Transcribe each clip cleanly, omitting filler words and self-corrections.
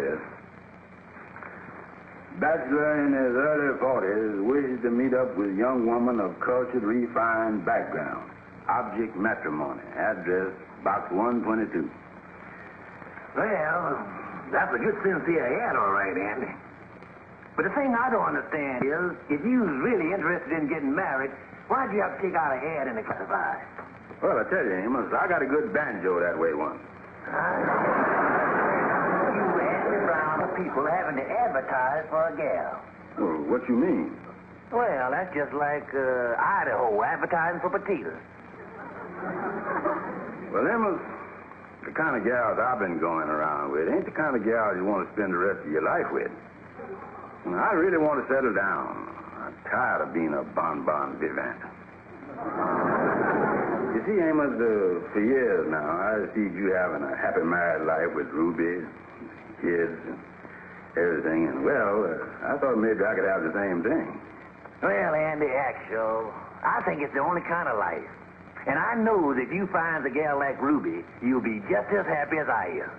is. Bachelor in his early 40s wishes to meet up with young woman of cultured, refined background. Object matrimony. Address, box 122. Well, that's a good sincere ad, all right, Andy. But the thing I don't understand is, if you was really interested in getting married, why'd you have to take out an ad in the classified? Well, I tell you, Amos, I got a good banjo that way once. You Andy Brown of people having to advertise for a gal. Well, what you mean? Well, that's just like Idaho advertising for potatoes. Well, Amos, the kind of gals I've been going around with ain't the kind of gals you want to spend the rest of your life with. I really want to settle down. I'm tired of being a bon vivant. You see, Amos, for years now, I see you having a happy married life with Ruby, kids, and everything. And, well, I thought maybe I could have the same thing. Well, Andy, actual, I think it's the only kind of life. And I know that if you find a gal like Ruby, you'll be just as happy as I am.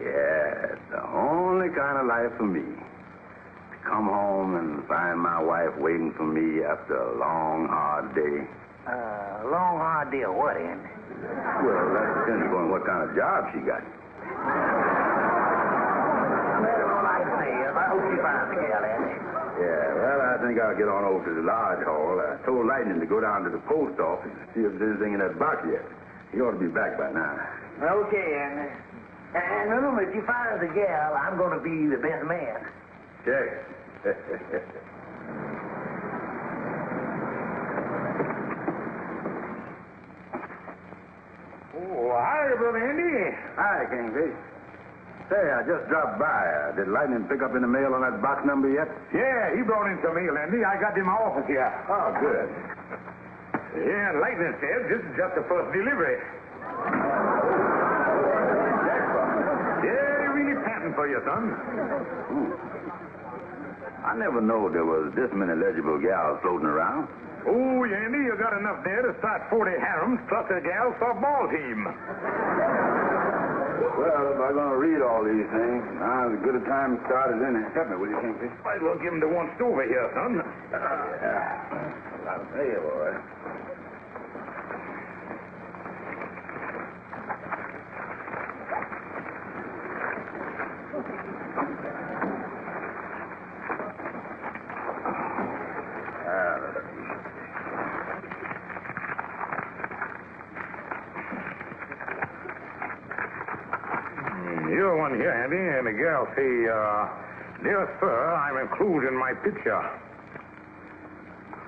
Yeah, it's the only kind of life for me. To come home and find my wife waiting for me after a long, hard day. Long, hard day of what, Andy? Well, that depends on what kind of job she got. Well, all I can say is I hope she finds a gal, Andy. Yeah, well, I think I'll get on over to the lodge hall. I told Lightning to go down to the post office and see if there's anything in that box yet. He ought to be back by now. Okay, Andy. And remember, if you find a gal, I'm going to be the best man. Check. Oh, hi, Brother Andy. Hi, Kingfish. Say, I just dropped by. Did Lightning pick up in the mail on that box number yet? Yeah, he brought in some mail, Andy. I got it in my office here. Oh, good. Yeah, and Lightning said this is just the first delivery. Yeah, they're really panting for you, son. I never knowed there was this many legible gals floating around. Oh, Andy, you got enough there to start 40 harems plus a gal softball team. Well, if I'm going to read all these things, now's as good a time to start as any. Help me, will you, Kingfish? Might as well give him the once over here, son. Yeah. I'll tell you, boy. You're one here, Andy, and the gal say, dear sir, I'm including my picture.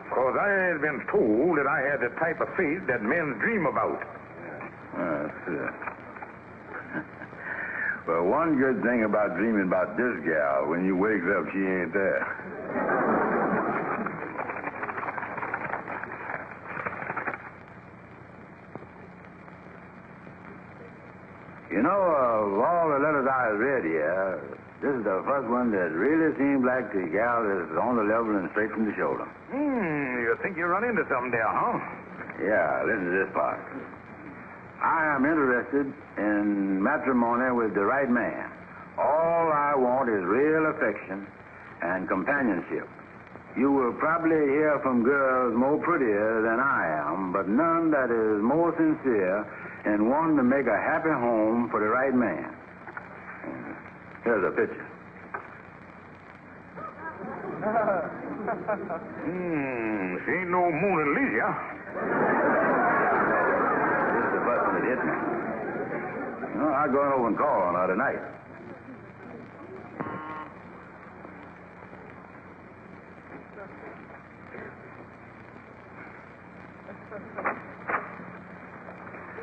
Because I had been told that I had the type of face that men dream about. Well, one good thing about dreaming about this gal, when you wake up, she ain't there. You know, of all the letters I've read here, this is the first one that really seems like the gal is on the level and straight from the shoulder. You think you run into something there, huh? Yeah, listen to this part. I am interested in matrimony with the right man. All I want is real affection and companionship. You will probably hear from girls more prettier than I am, but none that is more sincere and wanting to make a happy home for the right man. Here's a picture. She ain't no Mona Lisa. This is the first one that hit me. I'll go over and call on her tonight.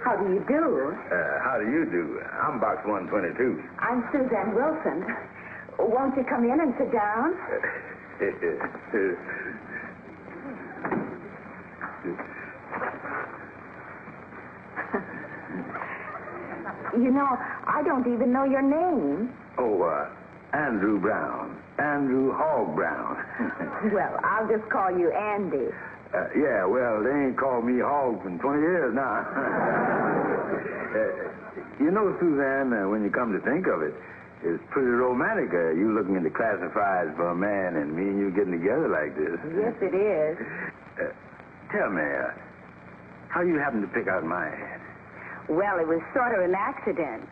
How do you do? How do you do? I'm box 122. I'm Suzanne Wilson. Won't you come in and sit down? You know, I don't even know your name. Oh, Andrew Brown. Andrew Hogg Brown. Well, I'll just call you Andy. Yeah, well, they ain't called me Hogg in 20 years now. You know, Suzanne, when you come to think of it, It's pretty romantic, you looking in the classifieds for a man and me and you getting together like this. Yes, it is. Tell me, how you happen to pick out my ad? Well, it was sort of an accident.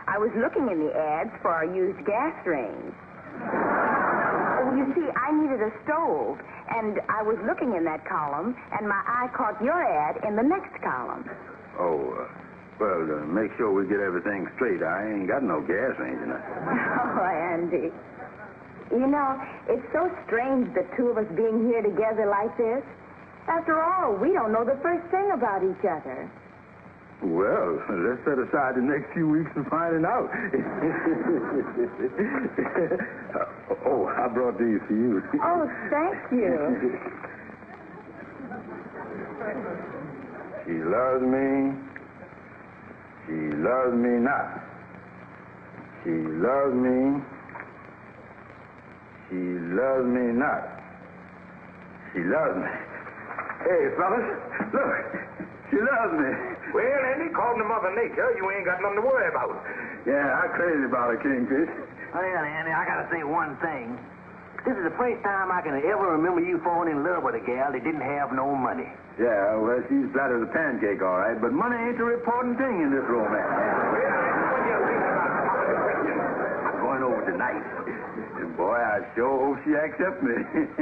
I was looking in the ads for a used gas range. Oh, you see, I needed a stove, and I was looking in that column, and my eye caught your ad in the next column. Oh, well, to make sure we get everything straight, I ain't got no gas range enough. Oh, Andy. You know, it's so strange the two of us being here together like this. After all, we don't know the first thing about each other. Well, let's set aside the next few weeks and find it out. Oh, I brought these for you. Oh, thank you. She loves me. She loves me not. She loves me. She loves me not. She loves me. Hey, fellas, look. She loves me. Well, Andy, according to Mother Nature, you ain't got nothing to worry about. Yeah, I'm crazy about her, Kingfish. Well, Andy, I gotta say one thing. This is the first time I can ever remember you falling in love with a gal that didn't have no money. Yeah, well, she's flat as a pancake, all right, but money ain't the important thing in this romance. I'm going over tonight. And boy, I sure hope she accepts me.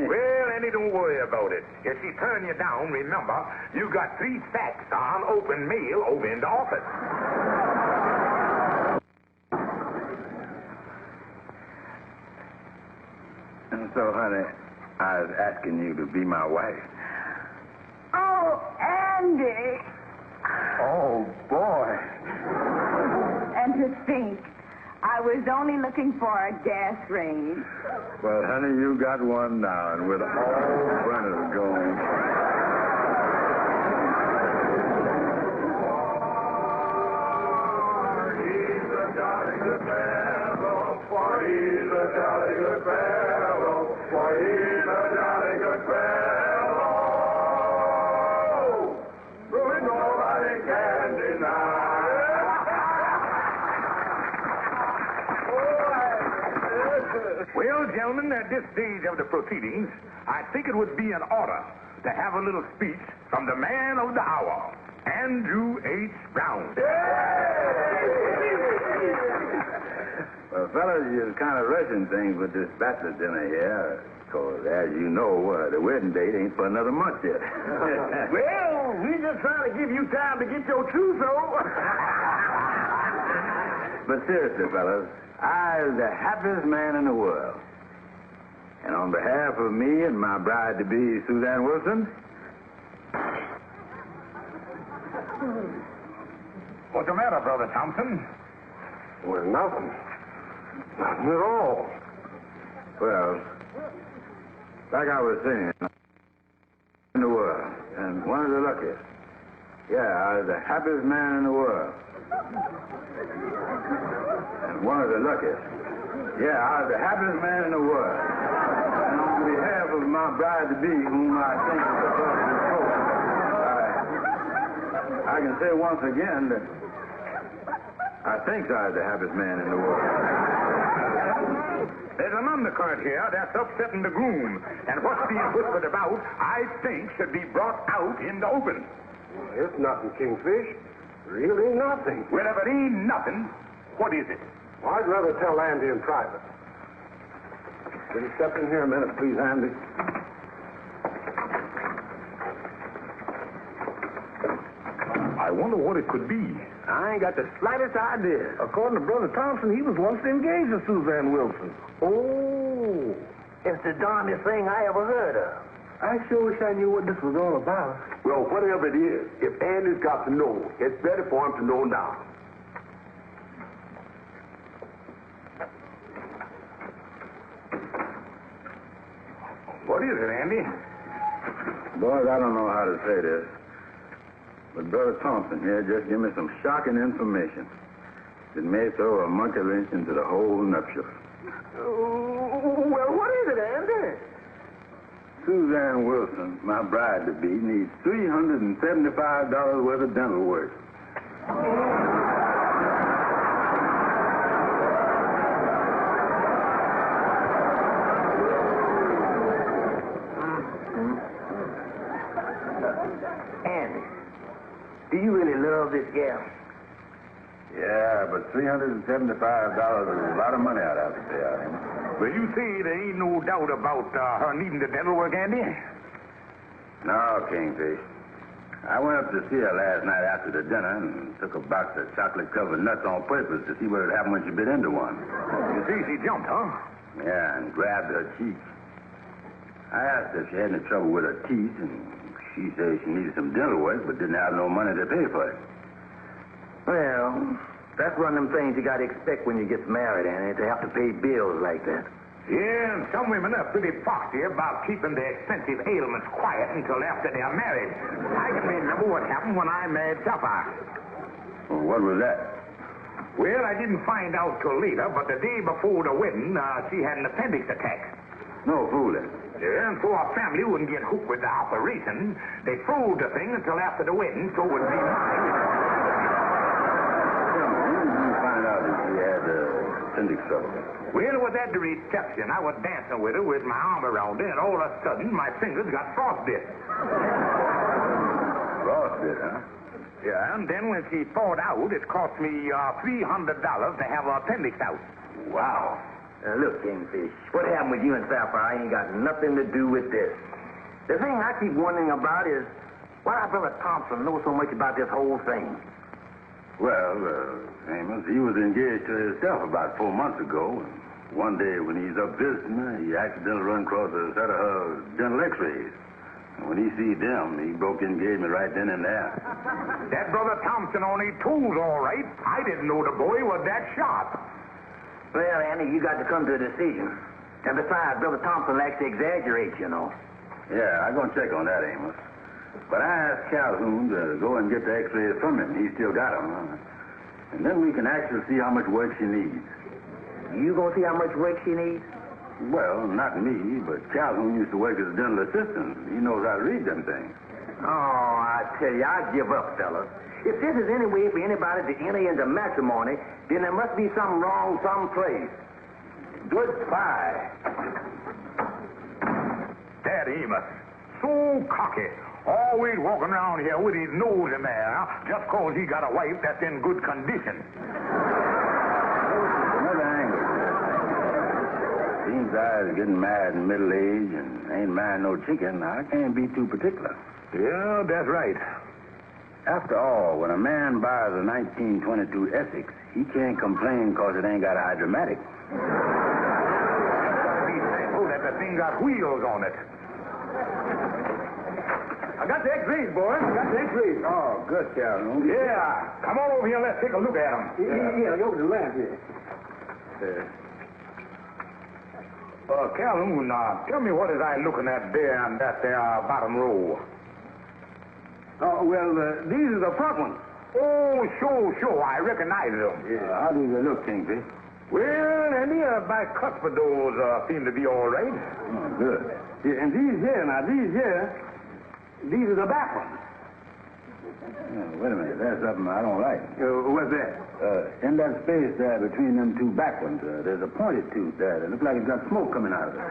Well, Andy, don't worry about it. If she turn you down, remember, you got 3 sacks on open mail over in the office. And so, honey, I was asking you to be my wife. Oh, Andy. Oh, boy. And to think, I was only looking for a gas range. Well, honey, you got one now, and with all runners going. He's a jolly good fellow, for he's a jolly good fellow, for he's a jolly good fellow. Who nobody can deny. Well, gentlemen, at this stage of the proceedings, I think it would be in order to have a little speech from the man of the hour, Andrew H. Brown. Well, fellas, you're kind of rushing things with this bachelor dinner here. Because, as you know, the wedding date ain't for another month yet. Well, we just trying to give you time to get your trousseau. But seriously, fellas, I am the happiest man in the world. And on behalf of me and my bride-to-be, Suzanne Wilson... What's the matter, Brother Thompson? Well, nothing. Nothing at all. Well, like I was saying, in the world, and one of the luckiest. Yeah, I was the happiest man in the world. And one of the luckiest. Yeah, I was the happiest man in the world. And on behalf of my bride-to-be, whom I think is above reproach, I can say once again that I think I was the happiest man in the world. There's an undercurrent here that's upsetting the groom. And what's being whispered about, I think, should be brought out in the open. It's nothing, Kingfish. Really nothing. Well, if it ain't nothing, what is it? Well, I'd rather tell Andy in private. Will you step in here a minute, please, Andy? I wonder what it could be. I ain't got the slightest idea. According to Brother Thompson, he was once engaged to Suzanne Wilson. Oh, it's the darndest thing I ever heard of. I sure wish I knew what this was all about. Well, whatever it is, if Andy's got to know, it's better for him to know now. What is it, Andy? Boys, I don't know how to say this, but Brother Thompson here just gave me some shocking information that may throw a monkey wrench into the whole nuptial. Well, what is it, Andy? Suzanne Wilson, my bride-to-be, needs $375 worth of dental work. Yeah, but $375 is a lot of money I'd have to pay out, Amos. Well, you see, there ain't no doubt about her needing the dental work, Andy. No, Kingfish. I went up to see her last night after the dinner and took a box of chocolate-covered nuts on purpose to see what would happen when she bit into one. You see, she jumped, huh? Yeah, and grabbed her cheek. I asked her if she had any trouble with her teeth, and she said she needed some dental work but didn't have no money to pay for it. Well, that's one of them things you got to expect when you get married, Annie, to have to pay bills like that. Yeah, and some women are pretty foxy about keeping their expensive ailments quiet until after they're married. I can remember what happened when I married Sapphire. Well, what was that? Well, I didn't find out till later, but the day before the wedding, she had an appendix attack. No fooling. Yeah, and so our family wouldn't get hooked with the operation. They froze the thing until after the wedding, so it would be mine. Tell me, when did you find out that she had appendix trouble? Well, it was at the reception. I was dancing with her with my arm around her, and all of a sudden, my fingers got frostbit. Frostbit, huh? Yeah, and then when she thawed out, it cost me $300 to have her appendix out. Wow. Look, Kingfish, what happened with you and Sapphire ain't got nothing to do with this. The thing I keep wondering about is why our brother Thompson knows so much about this whole thing. Well, Amos, he was engaged to himself about 4 months ago. And one day when he's up visiting her, he accidentally run across a set of her dental x-rays. And when he see them, he broke engagement right then and there. That brother Thompson on his tools, all right. I didn't know the boy was that sharp. Well, Annie, you got to come to a decision. And besides, Brother Thompson likes to exaggerate, you know. Yeah, I'm going to check on that, Amos. But I asked Calhoun to go and get the x-rays from him. He still got them. And then we can actually see how much work she needs. You gonna see how much work she needs? Well, not me, but Calhoun used to work as a dental assistant. He knows how to read them things. Oh, I tell you, I give up, fellas. If this is any way for anybody to enter into matrimony, then there must be something wrong someplace. Goodbye. That Amos. So cocky. Always walking around here with his nose in the air, just cause he got a wife that's in good condition. Another angle. Seems I was getting married in middle age and ain't marrying no chicken. I can't be too particular. Yeah, that's right. After all, when a man buys a 1922 Essex, he can't complain because it ain't got a hydromatic. He's thankful that the thing got wheels on it. I got the x-rays, boy. I got the x-rays. Oh, good, Calhoun. Yeah. Come on over here and let's take a look at them. Yeah, go to the lamp here. Calhoun, tell me what is I looking at there in that there bottom row? Oh, well, these are the front ones. Oh, sure. I recognize them. How do they look, Kingfish? Well, and the bicuspid those seem to be all right. Oh, good. Yeah, and these are the back ones. Wait a minute. There's something I don't like. What's that? In that space there between them two back ones, there's a pointed tooth there. It looks like it's got smoke coming out of it.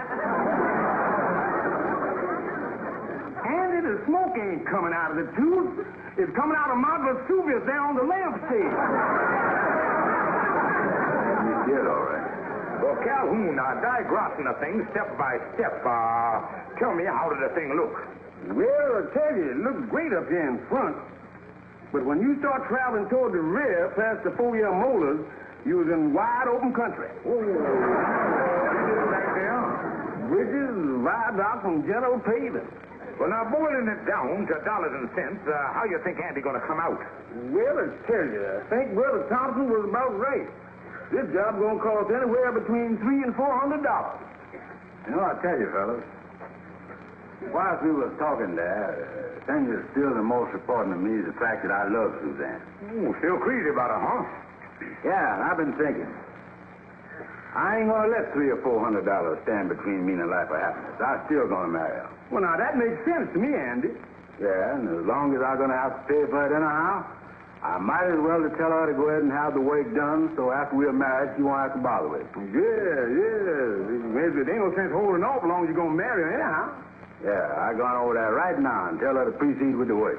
Andy, the smoke ain't coming out of the tooth. It's coming out of Mount Vesuvius there on the lampshade. You did all right. Well, Calhoun, diagnosing the thing step by step, tell me how did the thing look? Well, I tell you, it looks great up here in front. But when you start traveling toward the rear, past the 4-year molars, you was in wide open country. Right there? Bridges, viaducts, and gentle paving. Well, now, boiling it down to dollars and cents, how you think Andy gonna come out? Well, I tell you, I think Brother Thompson was about right. This job's gonna cost anywhere between $300 and $400. You know, I tell you, fellas, whilst we was talking there, the thing that's still the most important to me is the fact that I love Suzanne. Oh, still crazy about her, huh? Yeah, and I've been thinking. I ain't gonna let $300 or $400 stand between me and a life of happiness. I'm still gonna marry her. Well, now, that makes sense to me, Andy. Yeah, and as long as I'm gonna have to pay for it anyhow, I might as well to tell her to go ahead and have the work done so after we're married, she won't have to bother with it. Yeah. There ain't no sense holding off as long as you're gonna marry her anyhow. Yeah, I'm going over there right now and tell her to proceed with the work.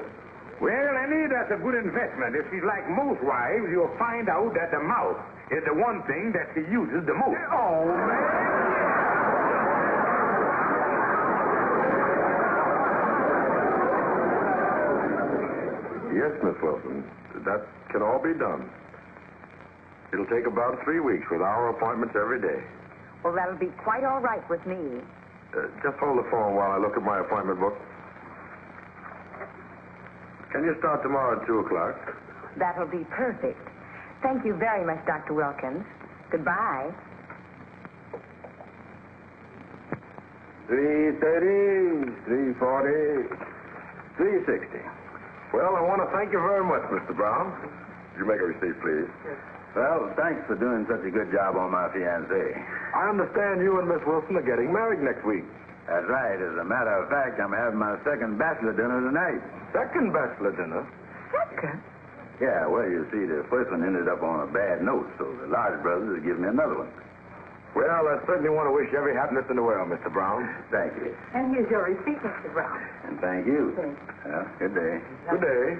Well, Andy, that's a good investment. If she's like most wives, you'll find out that the mouth is the one thing that she uses the most. Oh, man. Yes, Miss Wilson. That can all be done. It'll take about 3 weeks with our appointments every day. Well, that'll be quite all right with me. Just hold the phone while I look at my appointment book. Can you start tomorrow at 2 o'clock? That'll be perfect. Thank you very much, Dr. Wilkins. Goodbye. 330, 340, 360. Well, I want to thank you very much, Mr. Brown. Would you make a receipt, please? Well, thanks for doing such a good job on my fiancée. I understand you and Miss Wilson are getting married next week. That's right. As a matter of fact, I'm having my second bachelor dinner tonight. Second bachelor dinner? Second? Yeah, well, you see, the first one ended up on a bad note, so the large brothers have given me another one. Well, I certainly want to wish you every happiness in the world, Mr. Brown. Thank you. And here's your receipt, Mr. Brown. And thank you. Thanks. Well, good day. Good day.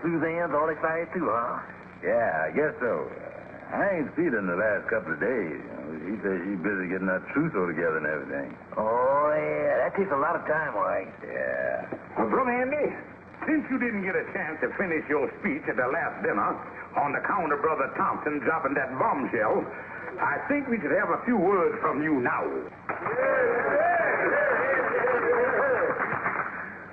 Suzanne's all excited too, huh? Yeah, I guess so. I ain't seen her in the last couple of days. She says she's busy getting that trousseau together and everything. Oh, yeah. That takes a lot of time, all right. Yeah. Well, Brother Andy, since you didn't get a chance to finish your speech at the last dinner on account of Brother Thompson dropping that bombshell, I think we should have a few words from you now.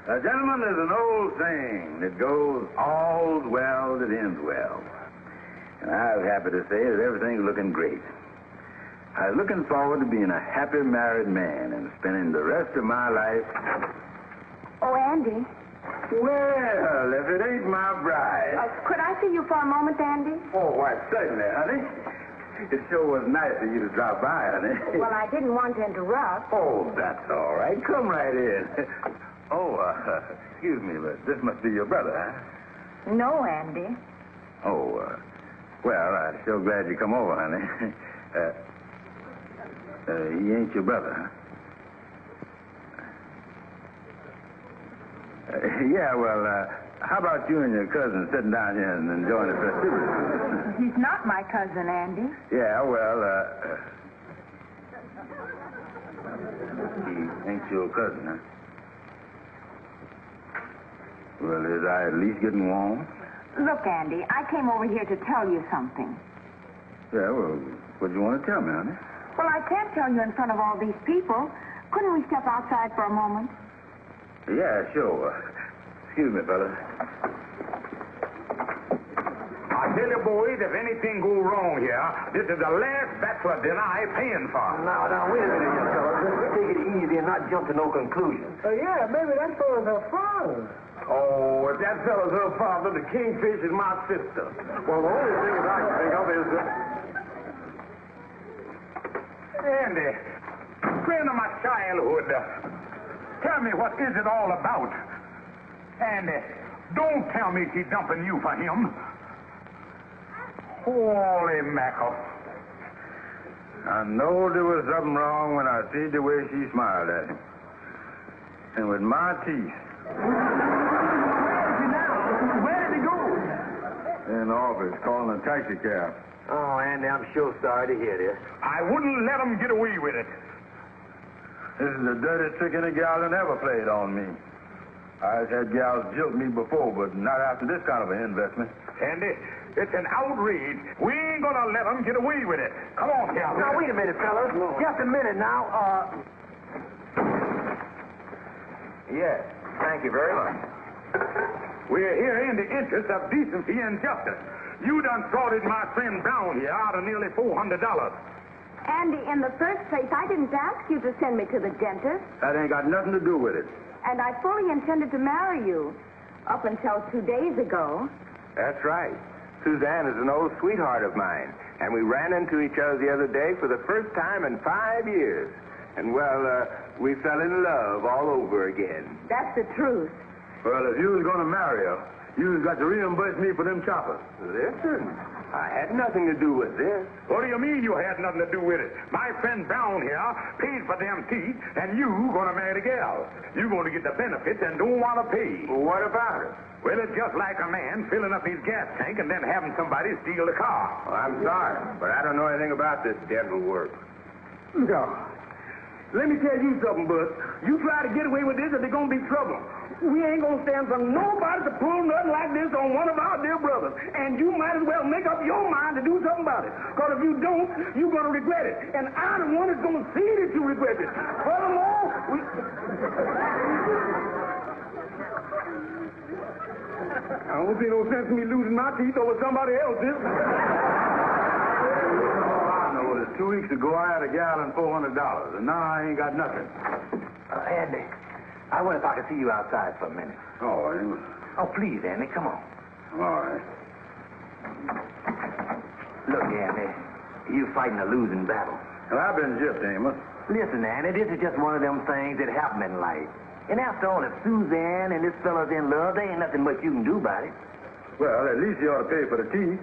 Gentlemen, there's an old saying that goes, all's well that ends well. And I was happy to say that everything's looking great. I was looking forward to being a happy married man and spending the rest of my life... Oh, Andy. Well, if it ain't my bride... Could I see you for a moment, Andy? Oh, why, certainly, honey. It sure was nice of you to drop by, honey. Well, I didn't want to interrupt. Oh, that's all right. Come right in. Oh, excuse me, but this must be your brother, huh? No, Andy. Oh, well, I'm so glad you come over, honey. He ain't your brother, huh? Yeah, well, how about you and your cousin sitting down here and enjoying the festivities? He's not my cousin, Andy. Yeah, well, he ain't your cousin, huh? Well, is I at least getting warm? Look, Andy, I came over here to tell you something. Yeah, well, what do you want to tell me, honey? Well, I can't tell you in front of all these people. Couldn't we step outside for a moment? Yeah, sure. Excuse me, fella. I tell you, boys, if anything go wrong here, this is the last bachelor dinner I'm paying for. Now, wait a minute, young fellas. Let's take it easy and not jump to no conclusions. Yeah, maybe that fellow's her father. Oh, if that fellow's her father, the kingfish is my sister. Well, the only thing that I can think of is that... Andy, friend of my childhood, tell me what is it all about? Andy, don't tell me she's dumping you for him. Holy mackerel. I know there was something wrong when I see the way she smiled at him. And with my teeth. Where did he go? In the office, calling a taxi cab. Oh, Andy, I'm sure sorry to hear this. I wouldn't let him get away with it. This is the dirtiest trick any gal that ever played on me. I've had gals jilt me before, but not after this kind of an investment. Andy, it's an outrage. We ain't gonna let him get away with it. Come on, Cal. Now, wait a minute, fellas. Just a minute now. Yes, thank you very much. We're here in the interest of decency and justice. You done frauded my friend Brown here out of nearly $400. Andy, in the first place, I didn't ask you to send me to the dentist, That ain't got nothing to do with it. and I fully intended to marry you up until 2 days ago. That's right. Suzanne is an old sweetheart of mine. And we ran into each other the other day for the first time in 5 years. And, well, we fell in love all over again. That's the truth. Well, if you was going to marry her, you got to reimburse me for them choppers. Listen, I had nothing to do with this. What do you mean you had nothing to do with it? My friend Brown here paid for them teeth, and you going to marry the gal. You going to get the benefits and don't want to pay. Well, what about it? Well, it's just like a man filling up his gas tank and then having somebody steal the car. Well, I'm sorry, but I don't know anything about this dental work. No. Let me tell you something, Bud. You try to get away with this, and there's going to be trouble. We ain't going to stand for nobody to pull nothing like this on one of our dear brothers. And you might as well make up your mind to do something about it. Because if you don't, you're going to regret it. And I'm the one that's going to see that you regret it. Furthermore, I don't see no sense in me losing my teeth over somebody else's. I know it. 2 weeks ago, I had a gallon $400, and now I ain't got nothing. Andy, I wonder if I could see you outside for a minute. Oh, Oh, please, Andy, come on. all right. Look, Andy, you're fighting a losing battle. Well, I've been gypped, Amos. Listen, Andy, this is just one of them things that happen in life. And after all, if Suzanne and this fella's in love, there ain't nothing much you can do about it. Well, at least you ought to pay for the teeth.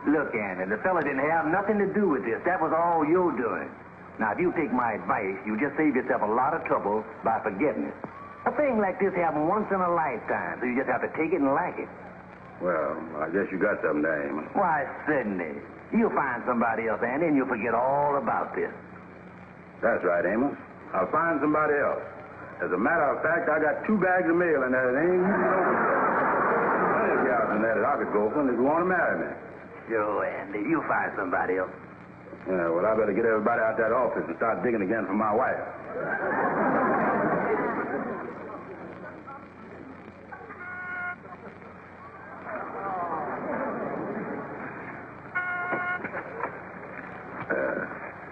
Look, Andy, the fella didn't have nothing to do with this. That was all your doing. Now, if you take my advice, you just save yourself a lot of trouble by forgetting it. A thing like this happens once in a lifetime, so you just have to take it and like it. Well, I guess you got something there, Amos. Why, certainly. You'll find somebody else, Andy, and you'll forget all about this. That's right, Amos. I'll find somebody else. As a matter of fact, I got 2 bags of mail in there that ain't even open. Plenty of gals in there that I could go for if you want to marry me. Sure, Andy, you'll find somebody else. Yeah, well, I better get everybody out that office and start digging again for my wife.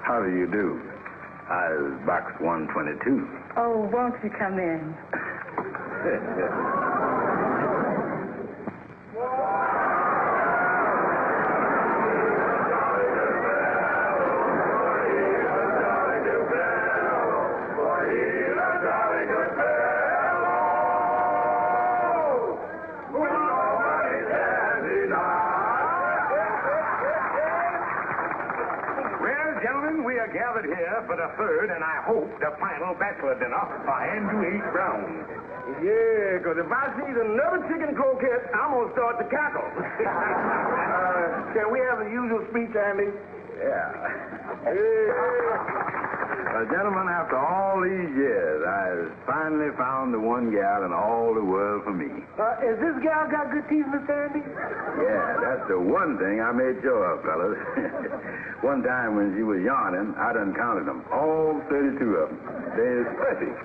How do you do? I was box 122. Oh, won't you come in? Gathered here for the third and I hope the final bachelor dinner for Andrew H. Brown. Yeah, because if I see another chicken croquette, I'm going to start to cackle. Can we have the usual speech, Andy? Yeah. Gentlemen, after all these years, I finally found the one gal in all the world for me. Has this gal got good teeth, Mr. Andy? Yeah, that's the one thing I made sure of, fellas. One time when she was yawning, I done counted them, all 32 of them. They're perfect.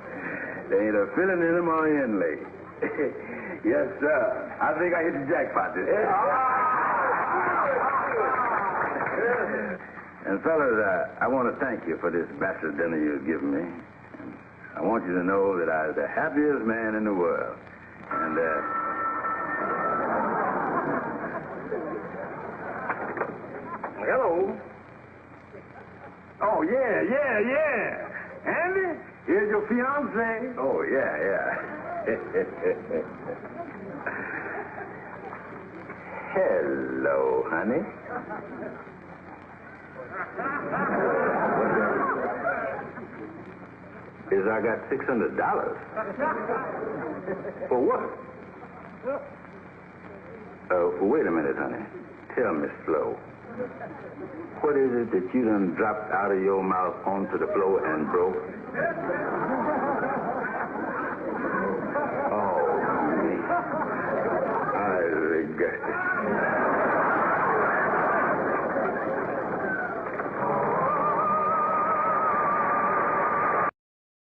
They ain't a filling in them or inlay. Yes, sir. I think I hit the jackpot this time. And fellas, I want to thank you for this bachelor dinner you've given me. And I want you to know that I was the happiest man in the world. And, Hello. Oh, yeah. Andy, here's your fiancée. oh, yeah. Hello, honey. Is I got $600. For what? Wait a minute, honey. Tell me slow. What is it that you done dropped out of your mouth onto the floor and broke?